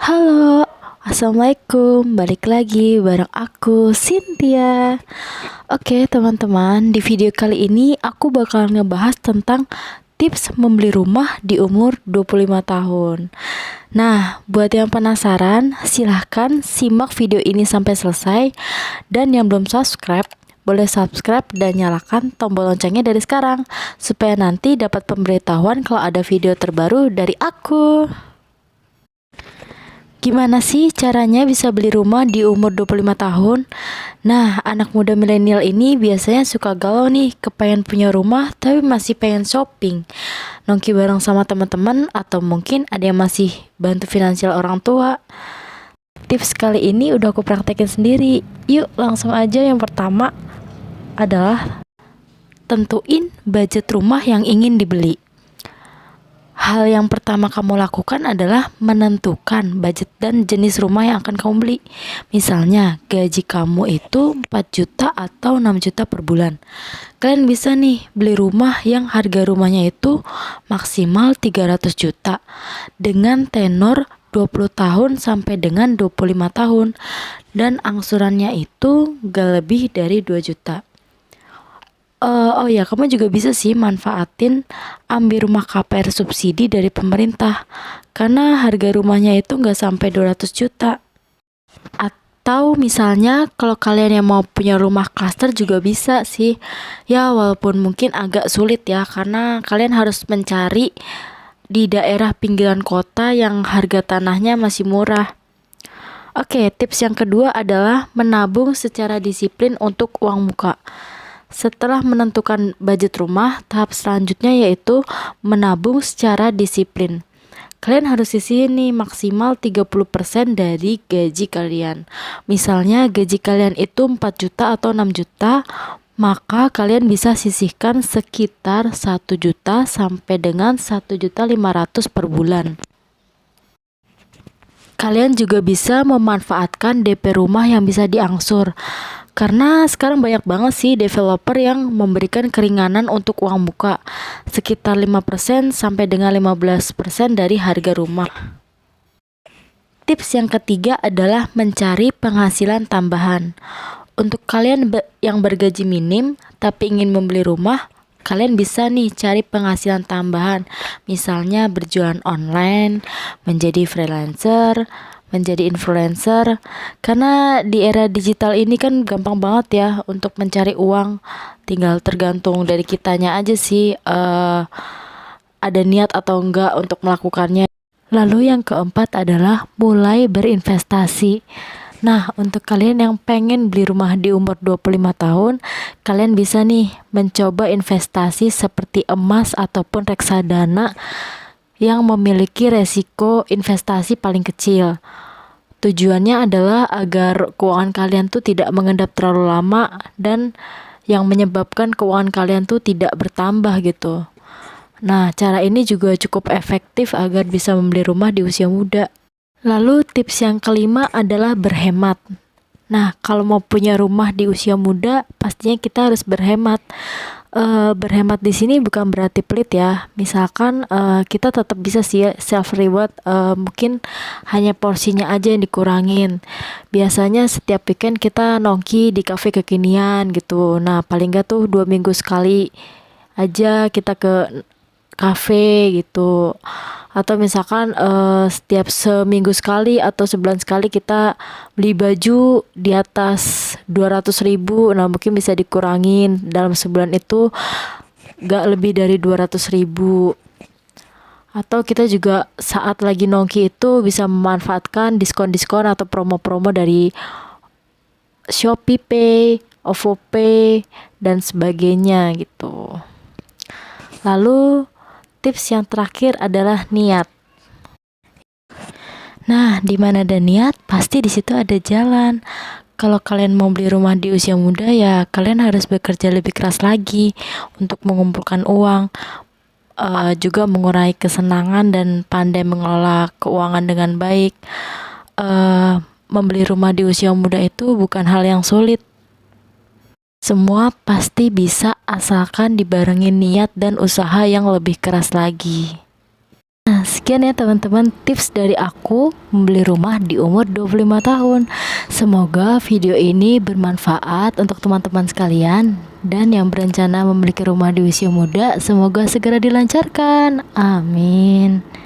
Halo, assalamualaikum. Balik lagi bareng aku, Cynthia. Oke, teman-teman, di video kali ini aku bakal ngebahas tentang tips membeli rumah di umur 25 tahun. Nah, buat yang penasaran, silahkan simak video ini sampai selesai. Dan yang belum subscribe, boleh subscribe dan nyalakan tombol loncengnya dari sekarang, supaya nanti dapat pemberitahuan kalau ada video terbaru dari aku. Gimana sih caranya bisa beli rumah di umur 25 tahun? Nah, anak muda milenial ini biasanya suka galau nih, kepengen punya rumah tapi masih pengen shopping, nongki bareng sama teman-teman, atau mungkin ada yang masih bantu finansial orang tua. Tips kali ini udah aku praktekin sendiri. Yuk langsung aja. Yang pertama adalah tentuin budget rumah yang ingin dibeli. Hal yang pertama kamu lakukan adalah menentukan budget dan jenis rumah yang akan kamu beli. Misalnya, gaji kamu itu 4 juta atau 6 juta per bulan. Kalian bisa nih beli rumah yang harga rumahnya itu maksimal 300 juta dengan tenor 20 tahun sampai dengan 25 tahun. Dan angsurannya itu gak lebih dari 2 juta. Oh ya, kamu juga bisa sih manfaatin ambil rumah KPR subsidi dari pemerintah, karena harga rumahnya itu nggak sampai 200 juta. Atau misalnya kalau kalian yang mau punya rumah klaster juga bisa sih. Ya, walaupun mungkin agak sulit ya, karena kalian harus mencari di daerah pinggiran kota yang harga tanahnya masih murah. Oke, tips yang kedua adalah menabung secara disiplin untuk uang muka. Setelah menentukan budget rumah, tahap selanjutnya yaitu menabung secara disiplin. Kalian harus sisihin nih maksimal 30% dari gaji kalian. Misalnya gaji kalian itu 4 juta atau 6 juta, maka kalian bisa sisihkan sekitar 1 juta sampai dengan 1.500.000 per bulan. Kalian juga bisa memanfaatkan DP rumah yang bisa diangsur. Karena sekarang banyak banget sih developer yang memberikan keringanan untuk uang muka, sekitar 5% sampai dengan 15% dari harga rumah. Tips yang ketiga adalah mencari penghasilan tambahan. Untuk kalian yang bergaji minim tapi ingin membeli rumah, kalian bisa nih cari penghasilan tambahan. Misalnya berjualan online, menjadi freelancer, menjadi influencer. Karena di era digital ini kan gampang banget ya untuk mencari uang. Tinggal tergantung dari kitanya aja sih, ada niat atau enggak untuk melakukannya. Lalu yang keempat adalah mulai berinvestasi. Nah, untuk kalian yang pengen beli rumah di umur 25 tahun, kalian bisa nih mencoba investasi seperti emas ataupun reksadana yang memiliki resiko investasi paling kecil. Tujuannya adalah agar keuangan kalian tuh tidak mengendap terlalu lama dan yang menyebabkan keuangan kalian tuh tidak bertambah gitu. Nah, cara ini juga cukup efektif agar bisa membeli rumah di usia muda. Lalu tips yang kelima adalah berhemat. Nah, kalau mau punya rumah di usia muda, pastinya kita harus berhemat. Berhemat di sini bukan berarti pelit ya. Misalkan kita tetap bisa sih self reward, mungkin hanya porsinya aja yang dikurangin. Biasanya setiap weekend kita nongki di kafe kekinian gitu. Nah, paling nggak tuh 2 minggu sekali aja kita ke kafe gitu. Atau misalkan setiap seminggu sekali atau sebulan sekali kita beli baju di atas 200.000. Nah, mungkin bisa dikurangin dalam sebulan itu gak lebih dari 200.000. Atau kita juga saat lagi nongki itu bisa memanfaatkan diskon-diskon atau promo-promo dari Shopee Pay, OVO Pay, dan sebagainya gitu. Lalu tips yang terakhir adalah niat. Nah, di mana ada niat, pasti di situ ada jalan. Kalau kalian mau beli rumah di usia muda, ya kalian harus bekerja lebih keras lagi untuk mengumpulkan uang, juga mengurangi kesenangan dan pandai mengelola keuangan dengan baik. Membeli rumah di usia muda itu bukan hal yang sulit. Semua pasti bisa asalkan dibarengin niat dan usaha yang lebih keras lagi. Nah, sekian ya teman-teman tips dari aku membeli rumah di umur 25 tahun. Semoga video ini bermanfaat untuk teman-teman sekalian, dan yang berencana memiliki rumah di usia muda semoga segera dilancarkan. Amin.